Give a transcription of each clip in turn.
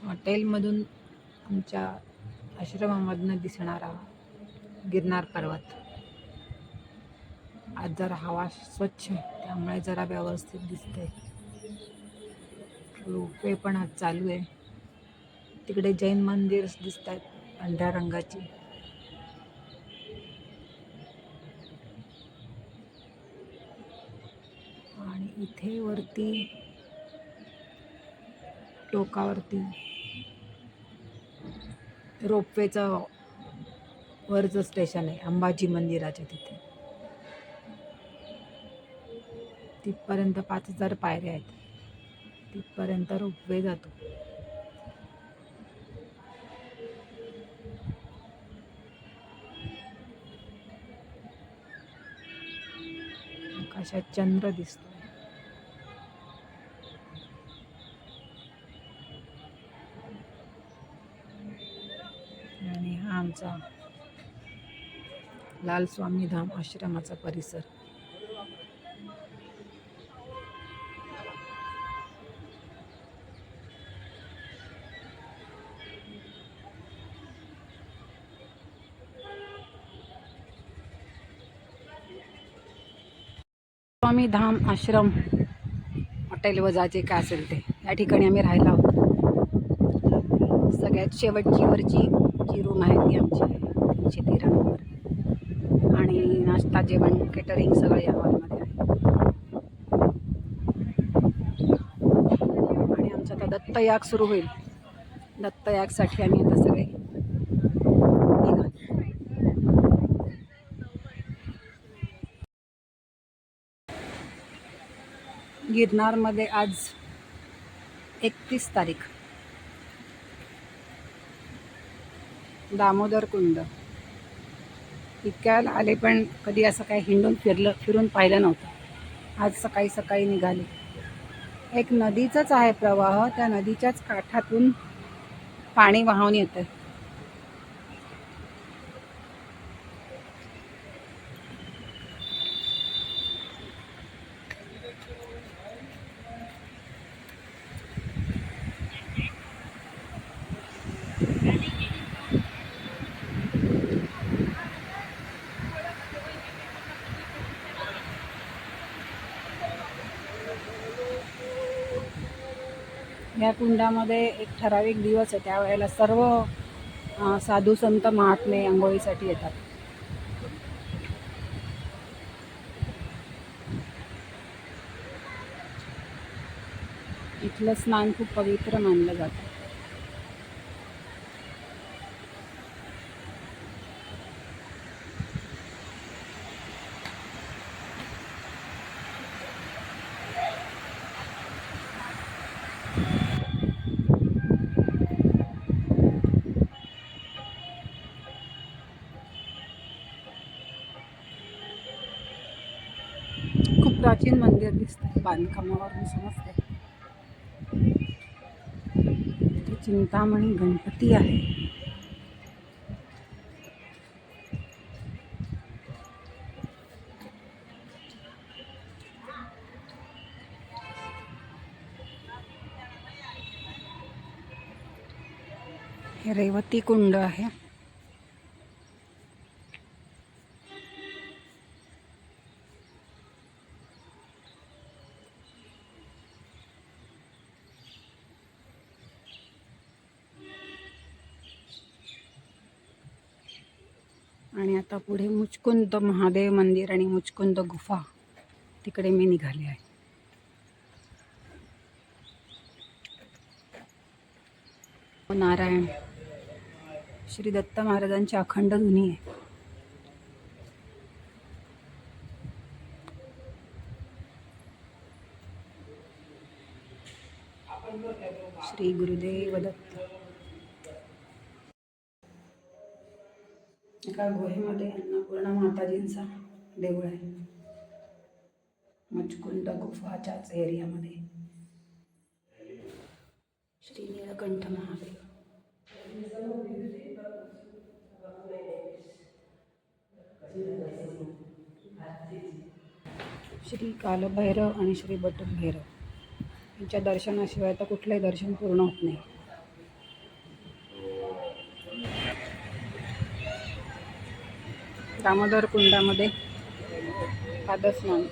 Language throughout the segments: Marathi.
हॉटेलमधून आमच्या आश्रमामधनं दिसणारा गिरनार पर्वत. आज जरा हवा स्वच्छ आहे त्यामुळे जरा व्यवस्थित दिसते. रोपवे पण आज चालू आहे. तिकडे जैन मंदिर दिसत आहेत पांढऱ्या रंगाची. आणि इथे वरती टोकावरती रोपवेचं वरचं स्टेशन आहे अंबाजी मंदिराच्या तिथे. तिथपर्यंत 5000 पायऱ्या आहेत. तिथपर्यंत रोपवे जातो. आकाशात चंद्र दिसतोय. आणि हा आमचा लाल स्वामी धाम आश्रमाचा परिसर. स्वामी धाम आश्रम हॉटेल वजाचे काय असेल ते, या ठिकाणी आम्ही राहायला आहोत. सगळ्यात शेवटची वरची जी रूम आहे ती आमची आहे 313 नंबर. आणि नाश्ता जेवण केटरिंग सगळं या हॉलमध्ये आहे. आणि आमचा आता दत्तयाग सुरू होईल. दत्तयागसाठी आम्ही आता सगळे निघालो. गिरनारमध्ये आज 31 तारीख. दामोदर कुंड इतक्याला आले पण कधी असं काही फिरून पाहिलं नव्हतं. आज सकाळी सकाळी निघाले. एक नदीचाच आहे प्रवाह, त्या नदीच्याच काठातून पाणी वाहून येतं. या कुंडामध्ये एक ठराविक दिवस आहे, त्यावेळेला सर्व साधू संत महात्मे आंघोळीसाठी येतात. इथलं स्नान खूप पवित्र मानलं जातं. खूप प्राचीन मंदिर दिसतं, बांधकामावरून समजते. चिंतामणी गणपती आहे. हे रेवती कुंड आहे. आणि आता पुढे मुचकुंद महादेव मंदिर आणि मुचकुंद गुफा, तिकडे मी निघाले आहे. नारायण श्री दत्त महाराजांची अखंड धुनी आहे. श्री गुरुदेव दत्त. एका गुहेमध्ये अन्नपूर्णा माताजींचा देऊळ आहे, मुचकुंद गुफाच्याच एरियामध्ये. श्री नीलकंठ महादेव. श्री कालभैरव आणि श्री बटुक भैरव यांच्या दर्शनाशिवाय तर कुठलंही दर्शन पूर्ण होत नाही. दामोदर कुंडामध्ये पादस्नान.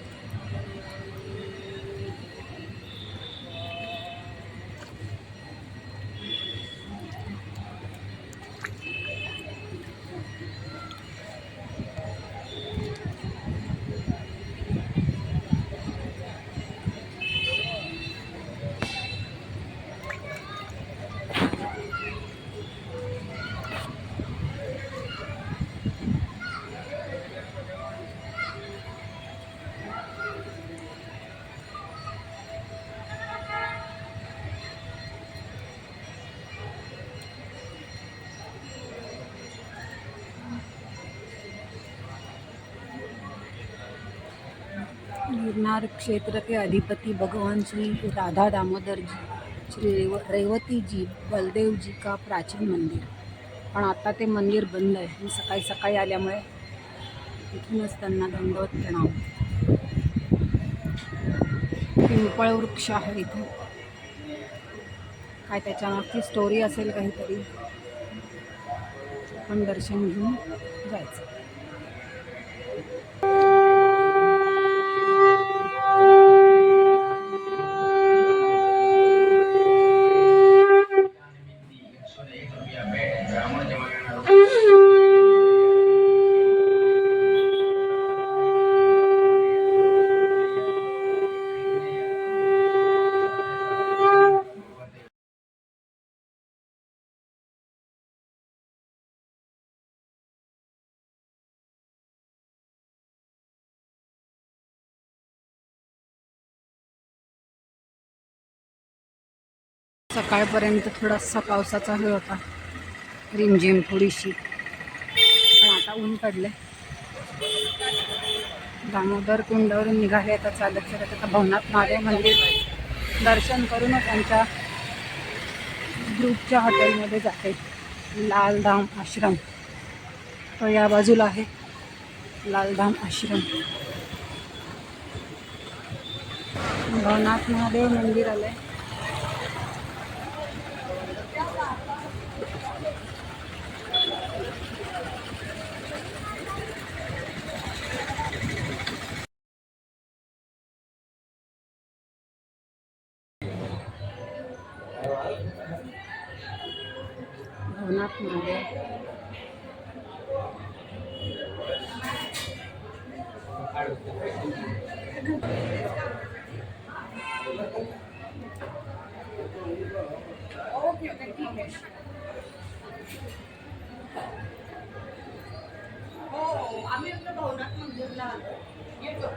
गिरनार क्षेत्र के अधिपति भगवान श्री राधा दामोदर जी, श्री रेवती जी, बलदेव जी का प्राचीन मंदिर. पण आता ते मंदिर बंद आहे. मी सकाळी सकाळी आल्यामुळे इथूनच त्यांना दंडवत प्रणाम. पिंपळ वृक्ष आहे इथे. काय त्याच्या मागची स्टोरी असेल काहीतरी. पण दर्शन घेऊन जायचं. सकाळपर्यंत थोडासा पावसाचा हे होता, रिमझिम थोडीशी. पण आता ऊन पडले. दामोदर कुंडावरून निघाले. आता चालत चालत आता भवनाथ महादेव मंदिर दर्शन करूनच आमच्या ग्रुपच्या हॉटेलमध्ये जाते. लालधाम आश्रम तो या बाजूला आहे. लालधाम आश्रम. भवनाथ महादेव मंदिर आलंय. भवनाथ महादेव. आम्ही आपल्या भवनाथ मंदिरला येतो.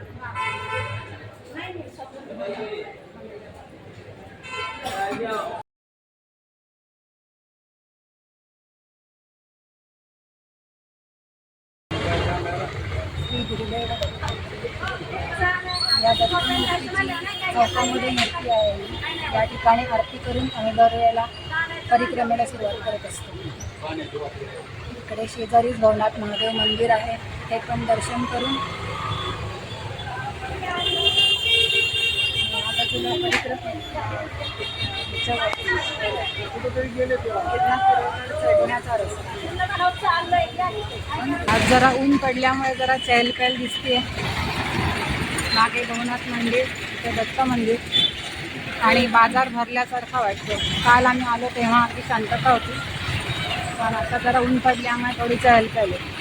श्री गुरुदेव या चौकामध्ये मूर्ती आहे. या ठिकाणी आरती करून आम्ही दरवेळेला परिक्रमेला सुरुवात करत असतो. इकडे शेजारीच भवनाथ महादेव मंदिर आहे. ते पण दर्शन करून चढण्याचा रस्ता. आज जरा ऊन पडल्यामुळे जरा चहलपहल दिसते. मागे भवनाथ मंदिर, ते दत्त मंदिर आणि बाजार भरल्यासारखा वाटतो. काल आम्ही आलो तेव्हा अगदी शांतता होती. पण आता जरा ऊन पडल्यामुळे थोडी चहलपहल आहे.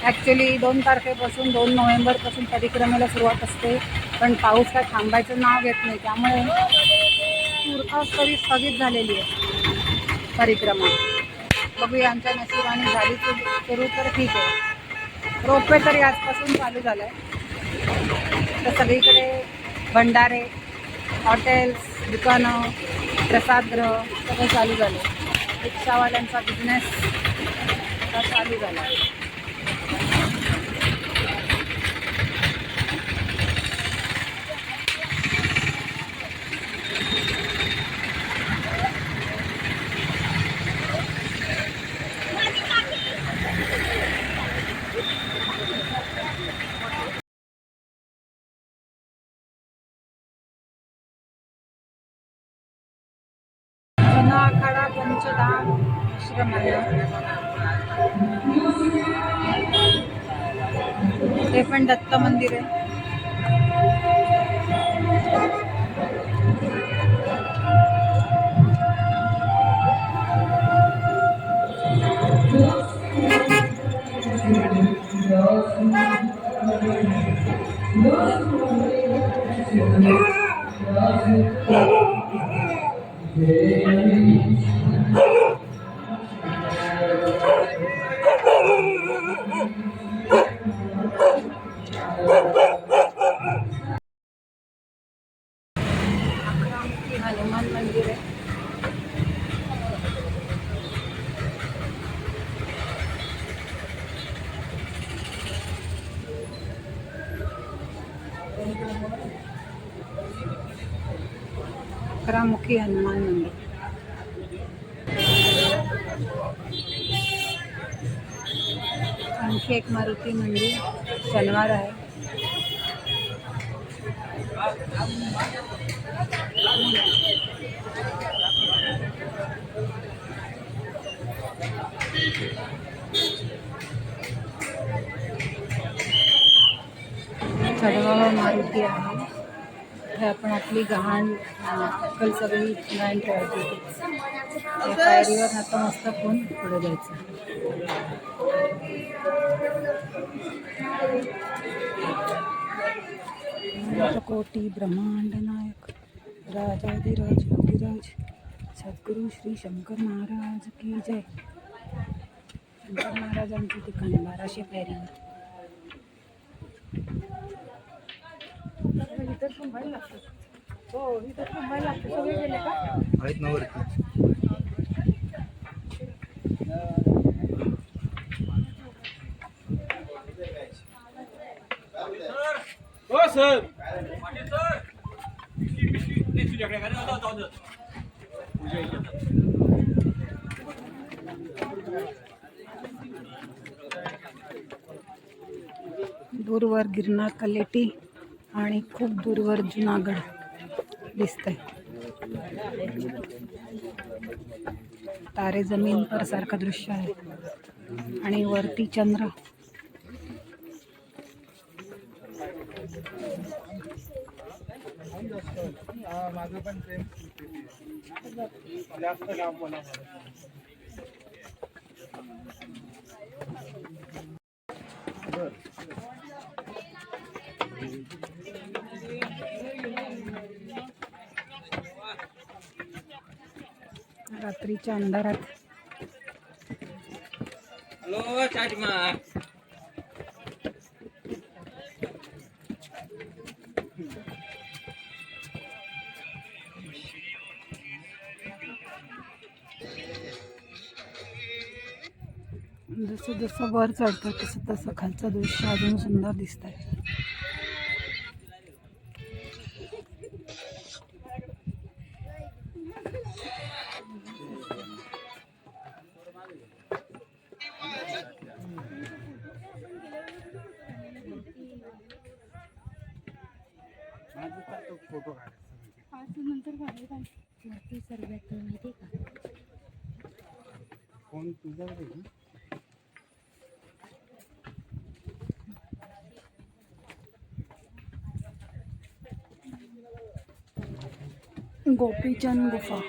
ॲक्च्युली 2 तारखेपासून 2 नोव्हेंबरपासून परिक्रमेला सुरुवात असते. पण पाऊस काय थांबायचं नाव घेत नाही. त्यामुळे तूर्तास तरी स्थगित झालेली आहे परिक्रमा. बघूया आमच्या नशिबाने झाली सुरू तर ठीक आहे. रोपवे तरी आजपासून चालू झालं आहे. तर सगळीकडे भंडारे, हॉटेल्स, दुकानं, प्रसादगृह सगळं चालू झालं. रिक्षावाल्यांचा बिझनेस चालू झाला. आखाडा पंचधाम आश्रम आहे. हे पण दत्त मंदिर आहे. हनुमान मंदिर आहे. अकरामुखी हनुमान मंदिर. आणखी एक मारुती मंदिर शनिवार आहे. चढवावा मारुती आहे. हे आपण आपली गहाण अक्कल सगळी गहाण ठेवायची. त्या पायरीवर आता मस्त कोण पुढे जायचं. कोटी ब्रह्मांड नायक राजाधिराज योगीराज सद्गुरु श्री शंकर महाराज की जय. शंकर महाराजांची ठिकाण 1200 पायरीवर. इतर थांबायला लागतं. हो, इतर थांबायला लागतं. सगळे गेले का? आहेत ना वरती. हो सर. दूरवर गिरनार कलेटी आणि खूप दूरवर जुनागड दिसतंय. तारे जमीन पर सारखं दृश्य आहे आणि वरती चंद्र. माझं पण प्रेम जास्त काम बोला. रात्रीच्या अंधारात हॅलो चाटमा. जसं जसं वर चढतं तसं तसं खालचं दृश्य अजून सुंदर दिसतंय. फोटो काढायचा नंतर वरती सर्वात माहिती का फोन तुझ्याकडे ना. गोपीचंद गुफा.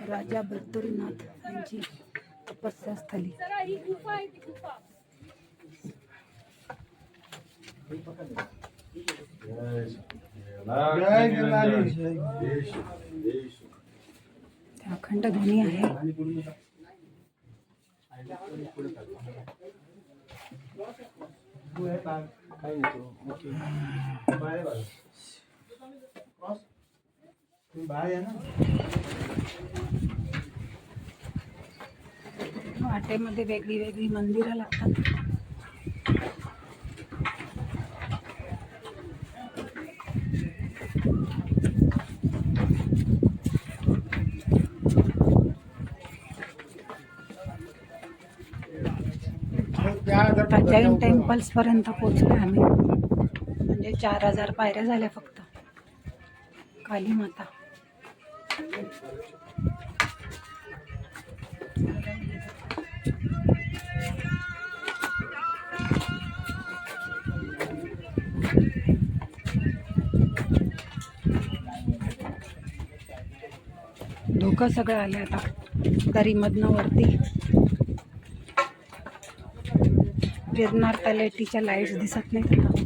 राजा बद्रीनाथ यांची तपस्या स्थली. अखंड ध्वनी आहे. वाटेमध्ये वेगळी वेगळी मंदिरं लागतात. जैन टेम्पल्स पर्यंत पोहोचलो आम्ही. म्हणजे 4000 पायऱ्या झाल्या फक्त. काली माता. धुकं सगळं आलं आता दरीमधनं वरती. गिरनार तलेटीच्या लाईट्स दिसत नाहीत आता,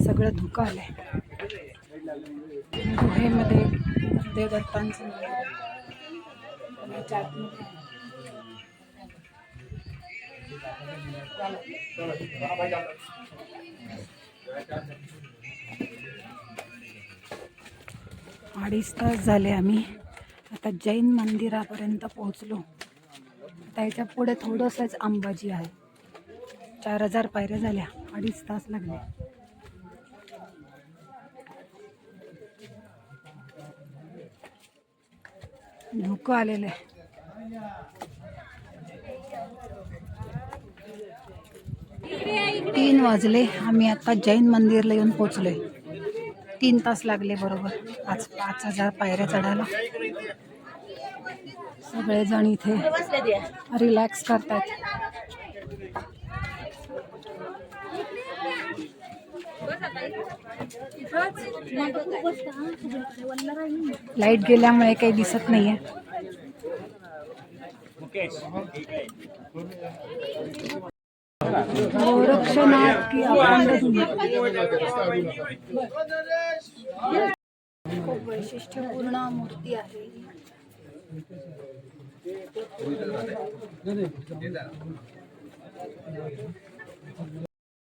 सगळं धुकं आलंय. गुहेमध्ये देवदत्तांचं त्याच्या आतमध्ये आहे. अडीच तास झाले आम्ही आता जैन मंदिरापर्यंत पोहोचलो. आता याच्या पुढे थोडंसंच अंबाजी आहे. 4000 पायऱ्या झाल्या, 2.5 तास लागले. धुकं आलेलं आहे. 3 वाजले. आम्ही आता जैन मंदिरला येऊन पोचलोय. 3 तास लागले बरोबर. 5000 पायऱ्या चढायला. सगळेजण इथे रिलॅक्स करतात. लाईट गेल्यामुळे काही दिसत नाहीये. गोरक्षनाथ की खूप वैशिष्ट्यपूर्ण मूर्ती आहे.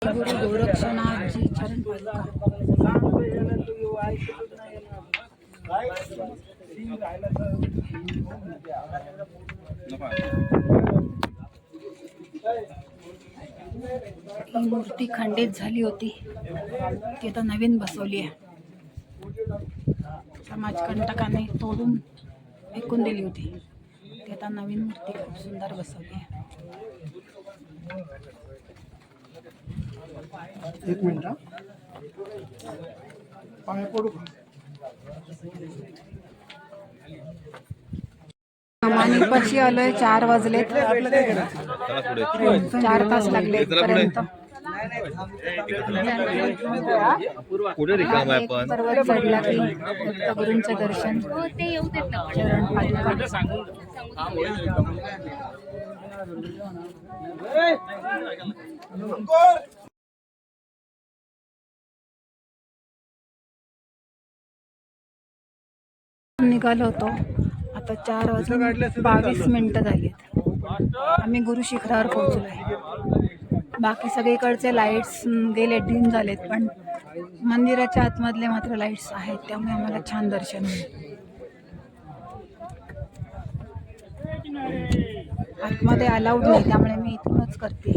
गुरु गोरक्षनाथजी चरण पादुका. ही मूर्ती खंडित झाली होती, ती आता नवीन बसवली आहे. समाजकंटकाने तोडून फेकून दिली होती. ती आता नवीन मूर्ती खूप सुंदर बसवली आहे. एक मिनिट पाय पडू का? मानिपाशी आलोय. 4 वाजलेत. 4 तास लागले पर्यंत. पुढे रिकाम आहे पण पर्वत चढला की दत्तगुरूंचं दर्शन. चरण पादुका. निघालो होतो. आता 4:22 झालीत. आम्ही गुरु शिखरावर पोहोचलोय. बाकी सगळीकडचे लाईट्स गेले, डिम झालेत, पण मंदिराच्या आतमधले मात्र लाईट्स आहेत, त्यामुळे आम्हाला छान दर्शन मिळेल. आतमध्ये अलाउड नाही, त्यामुळे मी इथूनच करते.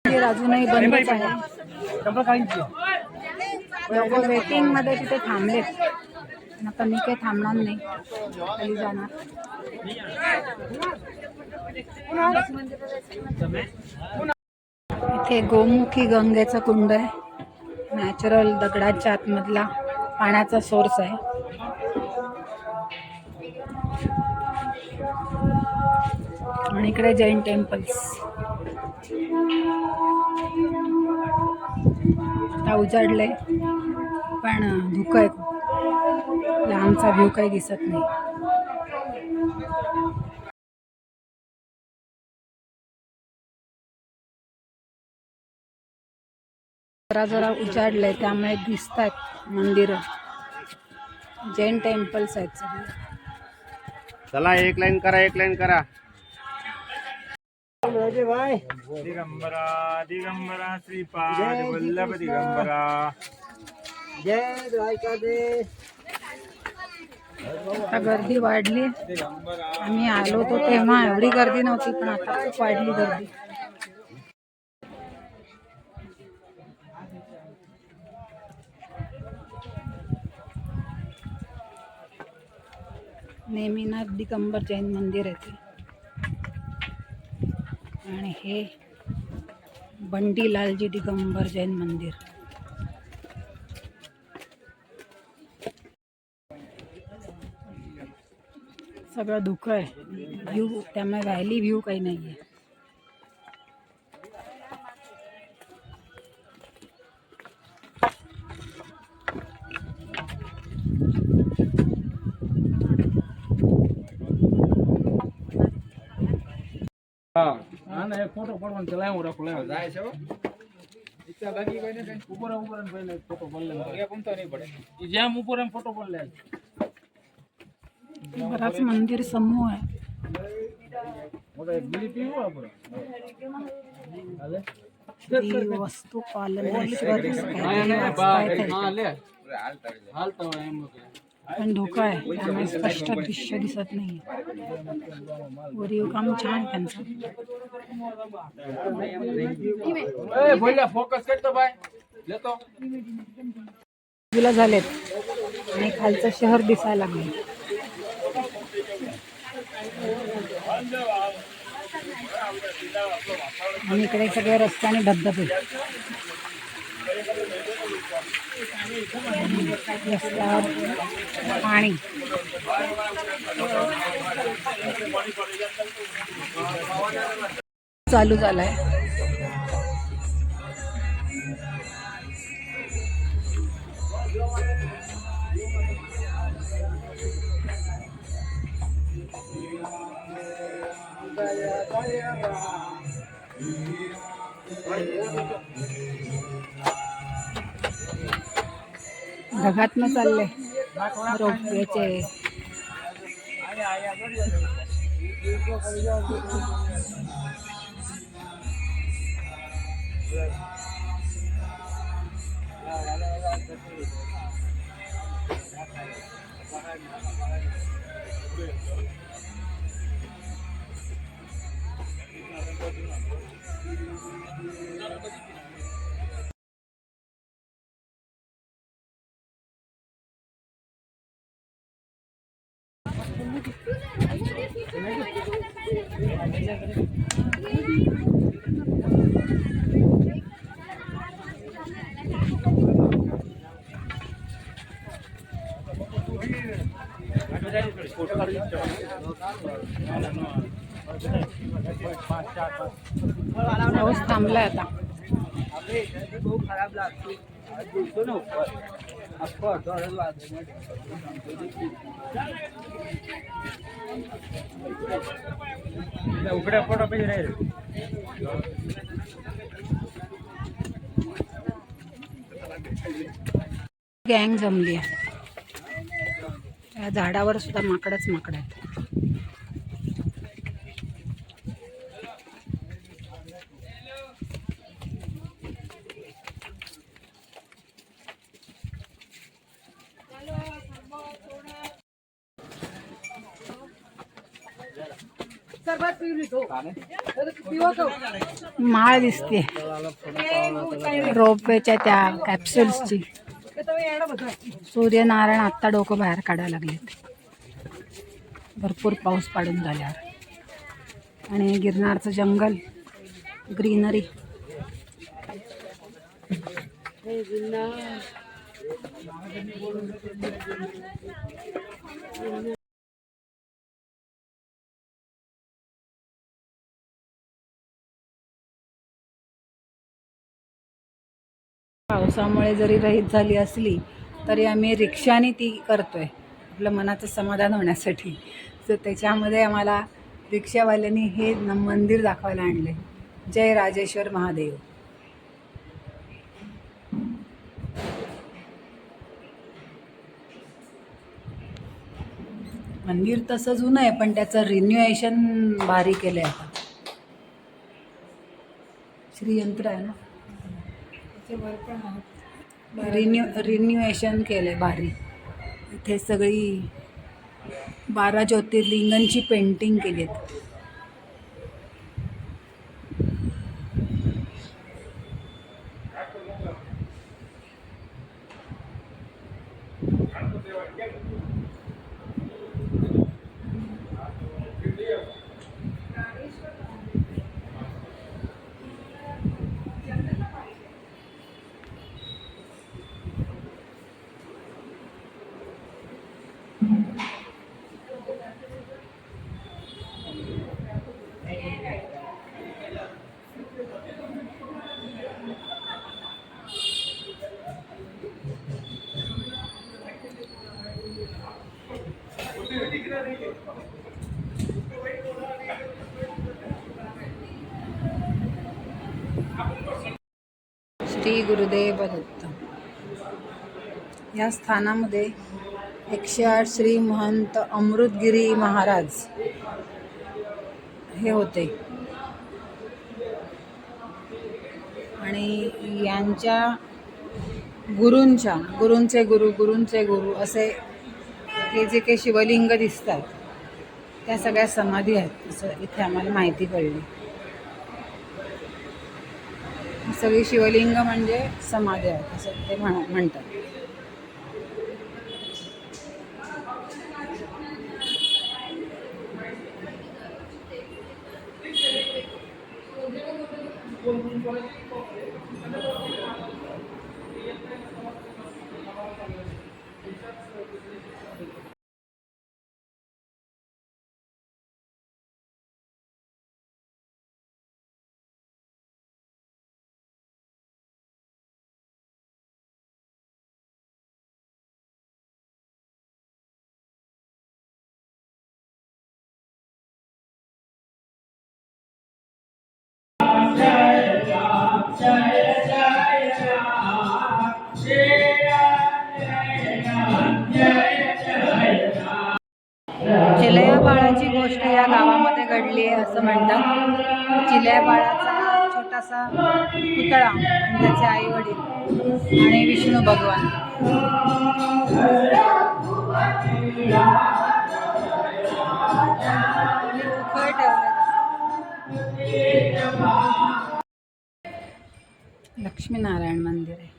मंदिर अजूनही बंदच आहे. लोक वेटिंग मध्ये तिथे थांबलेत. आता मी काही थांबणार नाही, खाली जाणार. इथे गोमुखी गंगेचं कुंड आहे. नॅचरल दगडाच्या आतमधला पाण्याचा सोर्स आहे. आणि इकडे जैन टेम्पल्स. आता उजाडले पण धुकं आहे खूप. लांबचा व्ह्यू काही दिसत नाही. जरा उजाडलंय, त्यामुळे दिसत आहेत मंदिरं. जैन टेम्पल्स आहेत सगळे. चला एक लाईन करा. दिगंबरा दिगंबरा श्रीपाद वल्लभ दिगंबरा. जय द्वारकाधीश. आता गर्दी वाढली. आम्ही आलो होतो तेव्हा एवढी गर्दी नव्हती, पण आता खूप वाढली गर्दी. नेमीनाथ दिगंबर जैन मंदिर आहे. आणि हे बंडीलालजी दिगंबर जैन मंदिर. सगळं धुकं आहे. व्ह्यू, त्यामुळे व्हॅली व्ह्यू काही नाही आहे. फोटो पडवान चलाय मोरा खुला जाय छो इच्छा लगी कोई ने ऊपर ऊपर पहले फोटो पड़ ले आगे अपन तो नहीं पड़े जैम ऊपर हम फोटो पड़ ले बराच मंदिर समूह आहे. मोठा एक बिली पिऊ आपण आले श्री वस्तुपालनेश्वर काहीतरी वाचतायत आहे. हालता एम पण धोका आहे त्यामुळे स्पष्ट दृश्य दिसत नाही. वरीव काम छान आहे त्यांचं. ए बोलला फोकस करतो बाय लेतो बाजूला झालेत आणि खालचं शहर दिसायला लागले. आणि इकडे सगळे रस्त्याने धबधबे. रस्त्यावर पाणी. चालू झालाय. ढगातनं चाललंय रोपवेचे. पाऊस थांबलाय आता. उघड्या फोटो पाहिजे रे गँग जमली आहे. या झाडावर सुद्धा माकडच माकड आहेत. माळ दिसते रोपवेच्या त्या कॅप्सूल्सची. सूर्यनारायण आत्ता डोकं बाहेर काढायला लागलेत भरपूर पाऊस पाडून झाल्यावर. आणि गिरनारचं जंगल ग्रीनरी. पावसामुळे जरी रहित झाली असली तरी आम्ही रिक्षाने ती करतोय आपलं मनाचं समाधान होण्यासाठी. तर त्याच्यामध्ये आम्हाला रिक्षावाल्यांनी हे मंदिर दाखवायला आणले. जय राजेश्वर महादेव. मंदिर तसं जुनं आहे पण त्याचं रिन्युएशन भारी केलं आहे आता. श्रीयंत्र आहे ना रिन्युएशन केलं आहे भारी. इथे सगळी 12 ज्योतिर्लिंगांची पेंटिंग केली आहेत. श्री गुरुदेव दत्त. या स्थानामध्ये 108 श्री महंत अमृतगिरी महाराज हे होते आणि यांच्या गुरूंचे गुरु असे हे जे काही शिवलिंग दिसतात त्या सगळ्या समाधी आहेत असं इथे आम्हाला माहिती पडली. सगळी शिवलिंग म्हणजे समाधी आहेत असं ते म्हणतात. चिलया बाळाची गोष्ट या गावामध्ये घडली आहे असं म्हणतात. चिलया बाळाचा छोटासा पुतळा आणि त्याचे आई वडील आणि विष्णू भगवान. उखळ ठेवलं. लक्ष्मीनारायण मंदिर आहे.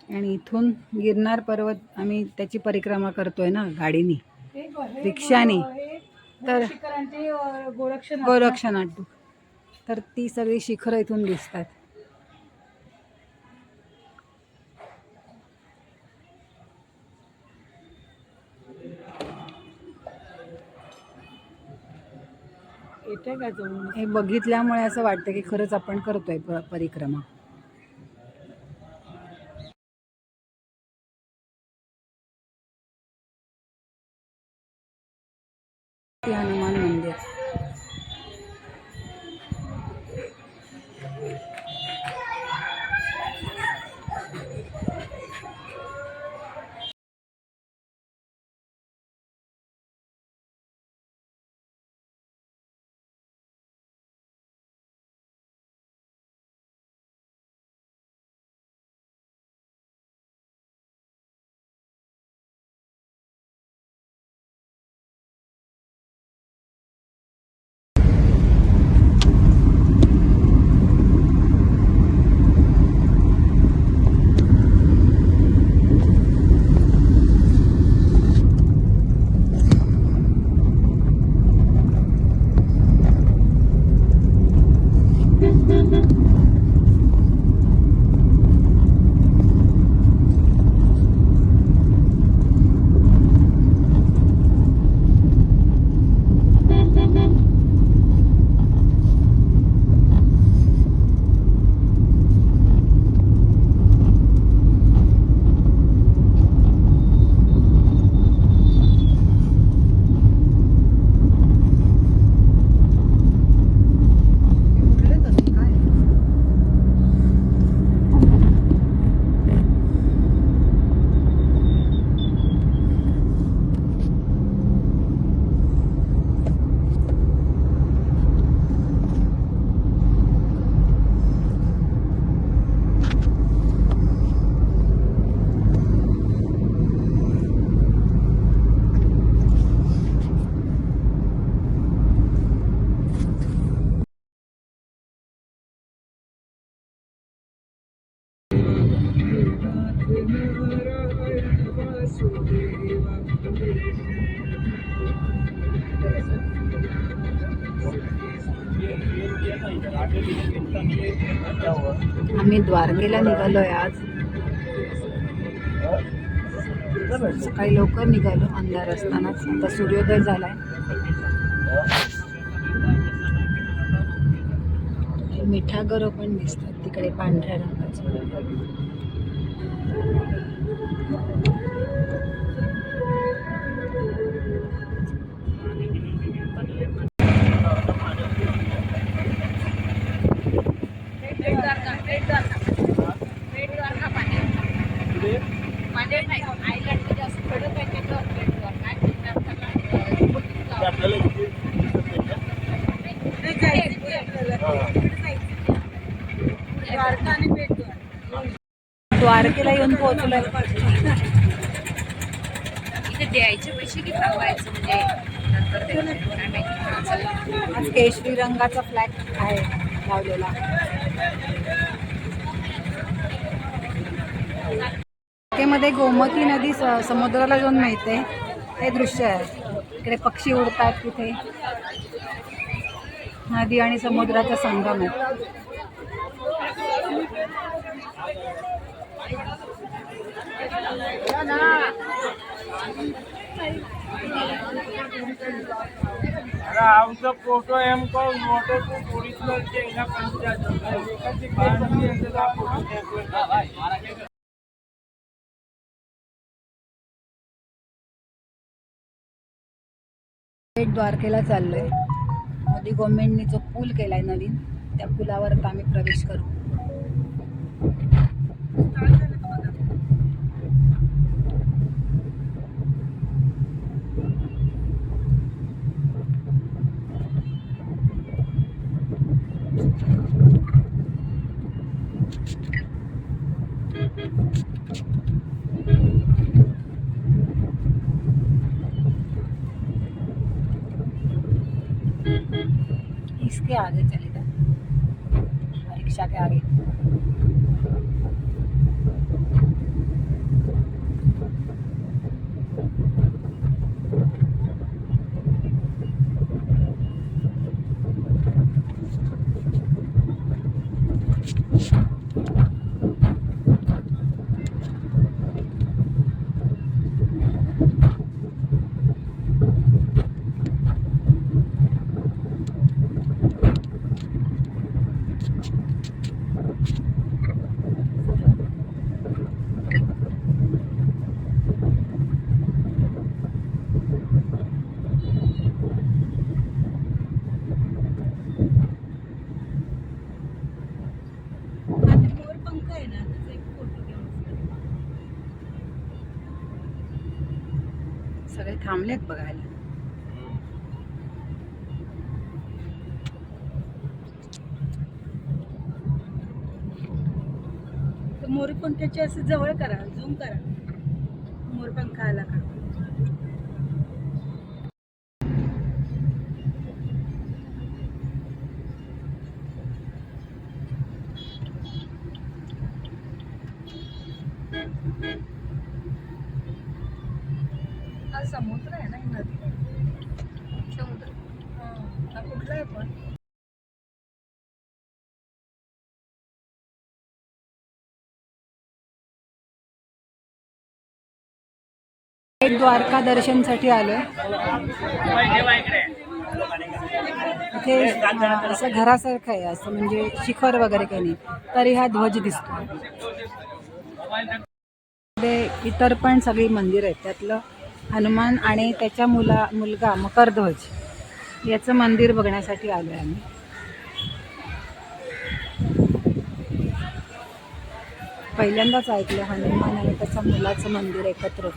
आणि इथून गिरनार पर्वत आम्ही त्याची परिक्रमा करतोय ना गाडीनी रिक्षानी तर गोरक्षनाथ तर ती सगळी शिखरं इथून दिसतात. हे बघितल्यामुळे असं वाटतं की खरंच आपण करतोय परिक्रमा. हनुमान मंदिर. आम्ही द्वारकेला निघालोय आज. सकाळी लवकर निघालो अंधार असतानाच. आता सूर्योदय झालाय. मिठागरं पण दिसतात तिकडे पांढऱ्या रंगाचे. द्वारकेला येऊन पोहोचलोय. इथे द्यायचे पैसे की थांबायचं म्हणजे नंतर द्यायचे? काय माहिती. आज केशरी रंगाचा फ्लॅग आहे लावलेला. मध्ये गोमती नदी समुद्राला जाऊन मिळते हे दृश्य आहे. इकडे पक्षी उडतात, तिथे नदी आणि समुद्राचा संगम आहे. फोटो एम को मोटो को ओरिजिनल के ना पंचायत द्वारकेला चाललोय. मोदी गव्हर्नमेंटने जो पूल केलाय नवीन, त्या पुलावर आता आम्ही प्रवेश करू. इसके आगे चले जाए, रिक्शा के आगे. सगळे थांबलेत बघायला. मोरपंखाच्या असं जवळ करा, झूम करा. मोरपंखा आला का? हा समुद्र आहे ना, ही नदी. समुद्र हा कुठला आहे पण? द्वारका दर्शनसाठी आलोय. इथे असं घरासारखं आहे, असं म्हणजे शिखर वगैरे काही नाही, तरी हा ध्वज दिसतो. इतर पण सगळी मंदिर आहेत, त्यातलं हनुमान आणि त्याच्या मुलगा मकरध्वज याचं मंदिर बघण्यासाठी आलोय आम्ही. पहिल्यांदाच ऐकलं हनुमान आणि त्याच्या मुलाचं मंदिर एकत्र.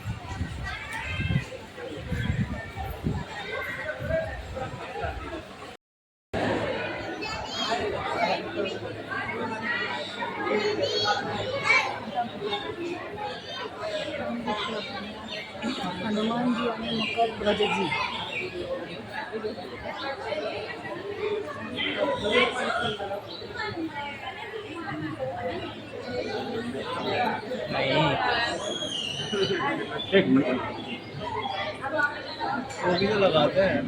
हनुमान जी आणि मकरध्वज जी. एक मिनट. वो भी तो लगाते हैं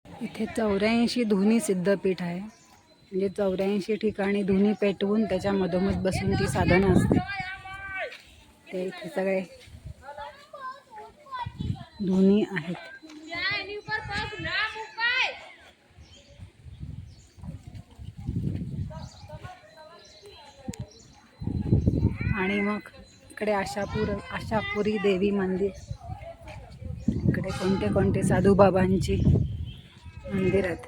इथे 84 धुनी सिद्धपीठ आहे. म्हणजे 84 ठिकाणी धुनी पेटवून त्याच्या मधोमध बसून ती साधना असते. ते इथे सगळे धुनी आहेत. आणि मग इकडे आशापुरी देवी मंदिर. इकडे कोणते कोणते साधूबाबांची मंदिर आहेत.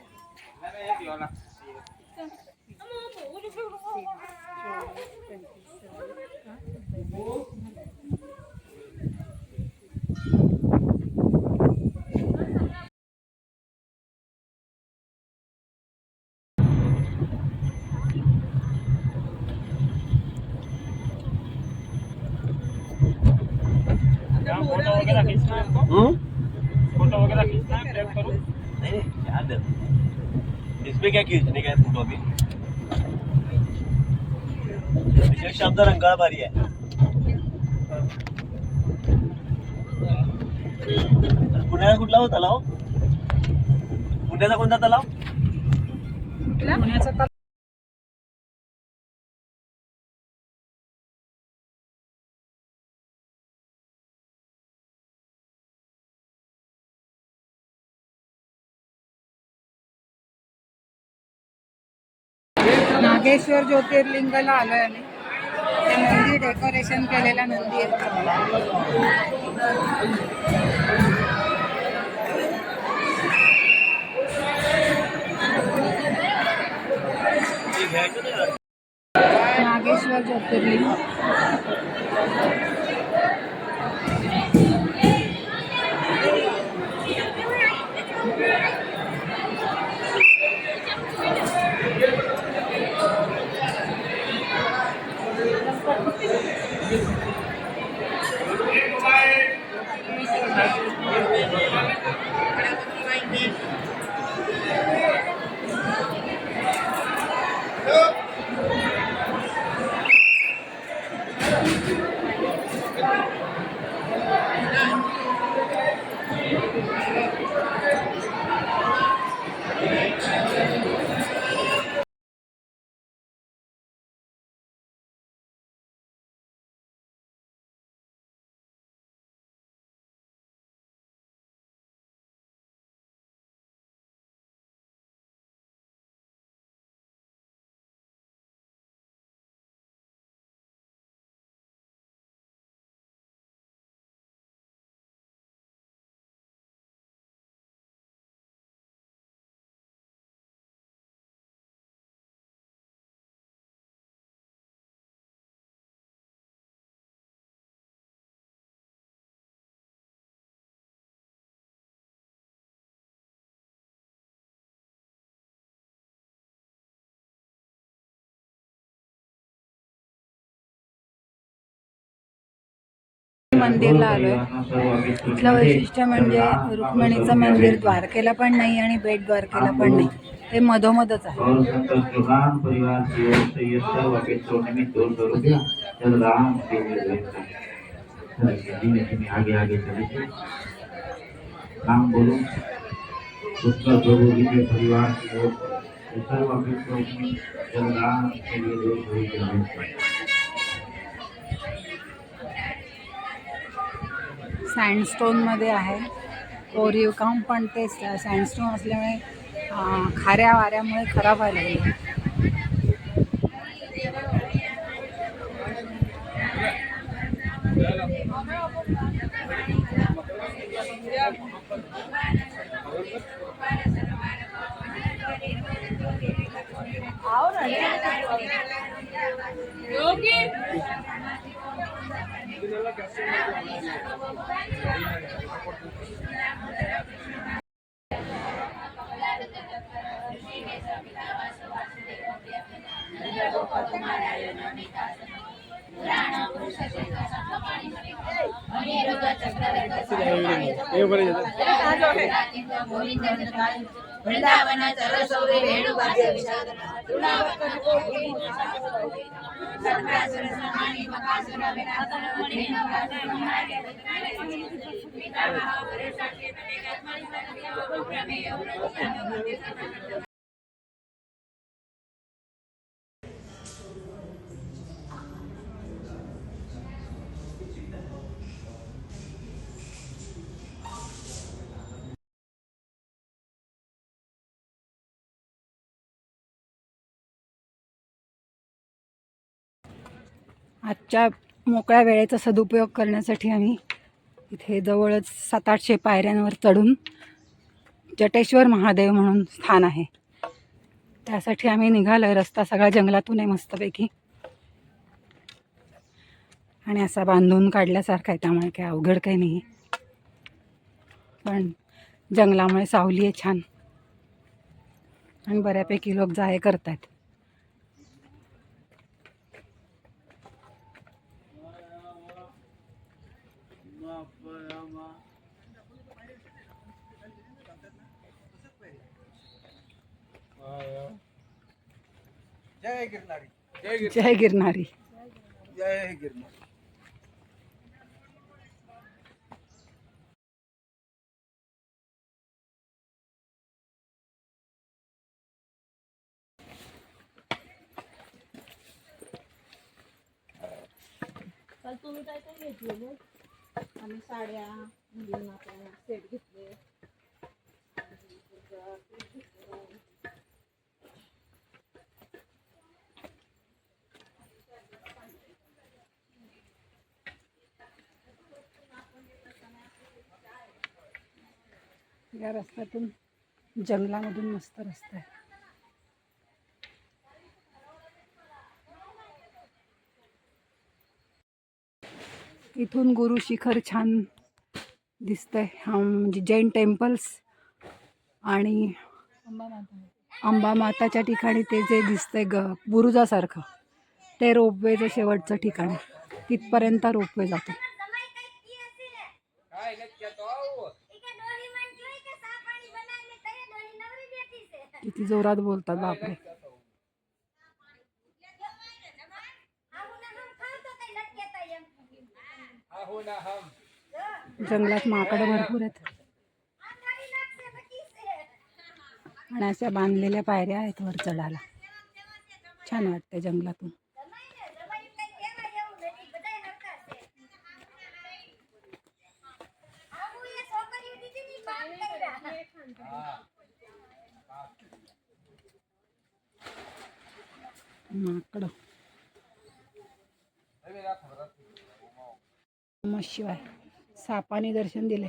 वगैरह खींचना है आपको? फोटो वगैरह खींचना है, फ्रेम करूँ? नहीं क्या दे, इसमें क्या खींचने का है फोटो भी? विशेष शब्द रंगाळ भारी आहे. पुण्याला कुठला हो तलाव? पुण्याचा कोणता तलाव? पुण्याचा नागेश्वर ज्योतिर्लिंगाला आलोय आम्ही. ते नंदी डेकोरेशन केलेला नंदी आहे. नागेश्वर ज्योतिर्लिंग. मंदिरला आलोय. इथलं वैशिष्ट्य म्हणजे रुक्मिणीचं मंदिर द्वारकेला पण नाही आणि बेट द्वारकेला पण नाही, ते मधोमधच आहे. और संतोष चौहान परिवार की ओर से ये सर्व अपेक्षाओं निमित्त 200 रुपया जब राम के लिए रहता है धीमे आगे आगे चले राम बोलो उसका प्रभु जी के परिवार की ओर से सर्व अपेक्षाओं निमित्त जब राम के लिए 200 रुपया रहता है. सँडस्टोन मध्ये आहे कोरीव काम, पण ते सँडस्टोन असल्यामुळे खाऱ्या वाऱ्यामुळे खराब व्हायला लागले. आजच्या मोकळ्या वेळेचा सदुपयोग करण्यासाठी आम्ही इथे जवळच 700-800 पायऱ्यांवर चढून जटेश्वर महादेव म्हणून स्थान आहे, त्यासाठी आम्ही निघालोय. रस्ता सगळा जंगलातून आहे मस्तपैकी आणि असा बांधून काढल्यासारखा आहे, त्यामुळे काही अवघड काही नाही. पण जंगलामुळे सावली आहे छान आणि बऱ्यापैकी लोक जाय करतात. जय गिरनारी जय गिरनारी. जय गिरनारी. आम्ही साड्या मुलींना सेट घेतले. या रस्त्यातून जंगलामधून मस्त रस्ता आहे. इथून गुरु शिखर छान दिसतंय. म्हणजे जैन टेम्पल्स आणि अंबा माताच्या ठिकाणी ते जे दिसतंय बुरुजासारखं ते रोपवेचं शेवटचं ठिकाण आहे. तिथपर्यंत रोपवे जातो. किती जोरात बोलतात बापरे. जंगलात माकडं भरपूर आहेत आणि अशा बांधलेल्या पायऱ्या आहेत वर चढायला. छान वाटते जंगलातून. माकडं. नमः शिवाय. सापाने दर्शन दिले.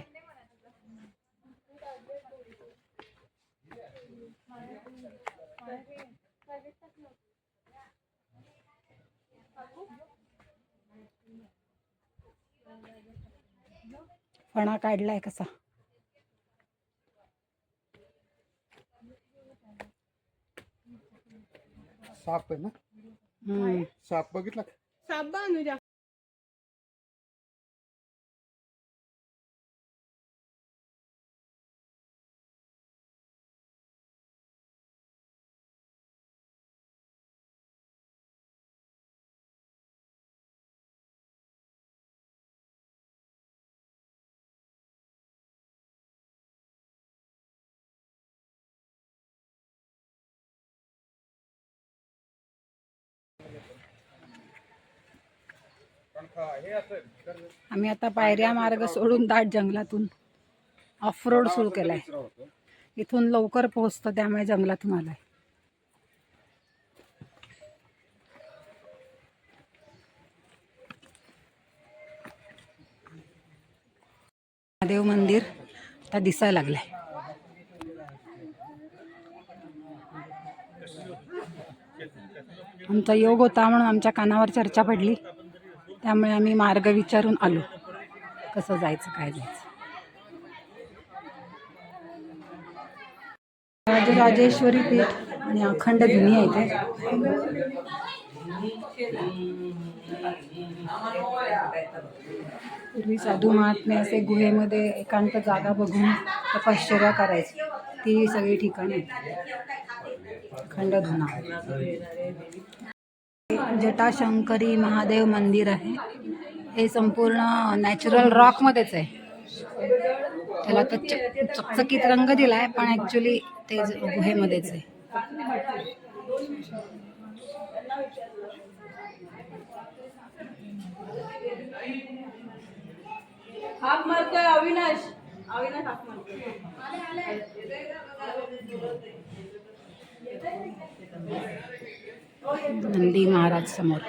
फणा काढलाय कसा. साप आहे ना. साप बघितला. आम्ही आता पायऱ्या मार्ग सोडून दाट जंगलातून ऑफ रोड सुरू केलाय. इथून लवकर पोहोचतं त्यामुळे जंगलातून आलाय. महादेव मंदिर आता दिसायला लागलंय. आमचा योग होता म्हणून आमच्या कानावर चर्चा पडली. त्यामुळे आम्ही मार्ग विचारून आलो कसं जायचं काय जायचं. राजराजेश्वरी पीठ आणि अखंड दुनिया इथे. पूर्वी साधू महात्मे असे गुहेमध्ये एकांत जागा बघून तपश्चर्या करायची. ती सगळी ठिकाणी अखंड धुना. जटाशंकरी महादेव मंदिर आहे. हे संपूर्ण नॅचरल रॉकमध्येच आहे. त्याला तर चकचकीत रंग दिलाय पण ॲक्च्युली ते गुहेमध्येच आहे. हाक मारतोय अविनाश. अविनाश हाक मारतोय. नंदी महाराज समोर.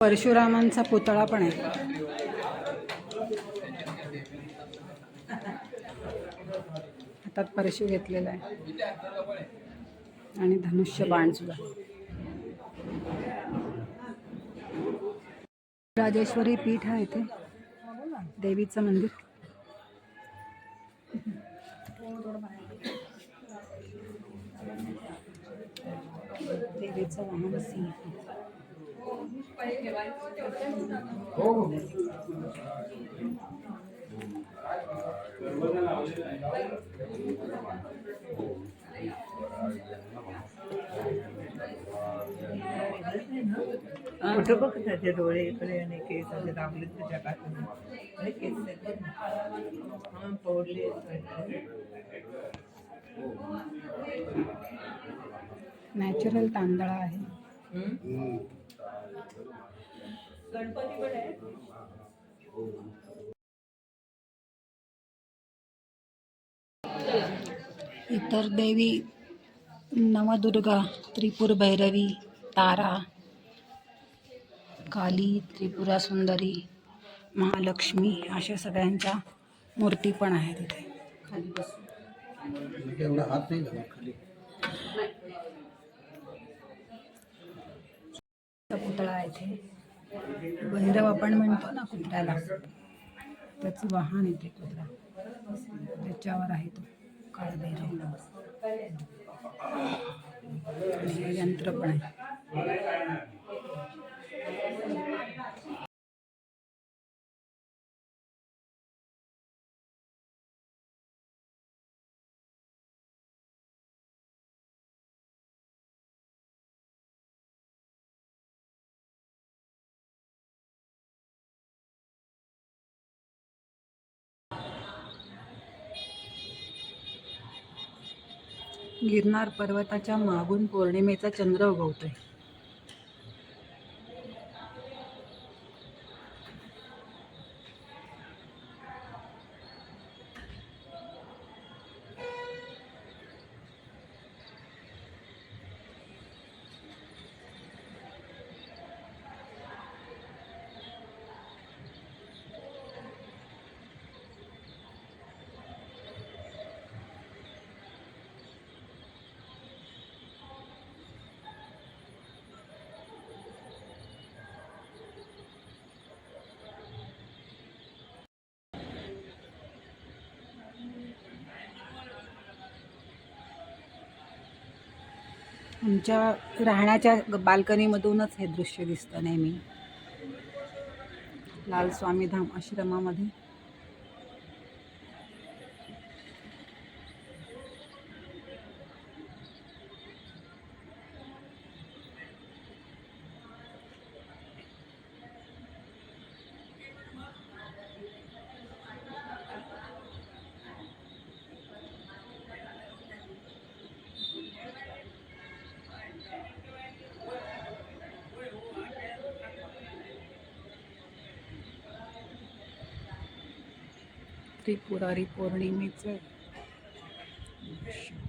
परशुरामांचा पुतळा पण आहे. हातात परशु घेतलेला आहे आणि धनुष्य बाण सुद्धा. राजेश्वरी पीठ आहे इथे. देवीचं मंदिर. सेवेचं वाहन सिंह. कुठं बघ त्याचे डोळे इकडे आणि केस असे दाबले त्याच्या काठाने आणि केस फोडले. नॅचरल तांदळा आहे. गणपती पण आहे. इतर देवी नवदुर्गा, त्रिपुर भैरवी, तारा, काली, त्रिपुरा सुंदरी, महालक्ष्मी अशा सगळ्यांच्या मूर्ती पण आहेत इथे. एवढा हात नाही घालत खाली. पुतळा आहे इथे. भैरव आपण म्हणतो ना कुत्र्याला, त्याचं वाहन येते कुत्रा, त्याच्यावर आहे तो काळभैरव. आणि हे यंत्र पण आहे. गिरनार पर्वताच्या मागून पौर्णिमेचा चंद्र उगवतोय. आमच्या राहण्याच्या बाल्कनीमधूनच हे दृश्य दिसतं नेहमी. लाल स्वामी धाम आश्रमामध्ये त्रिपुरारी पौर्णिमेचं दृश्य.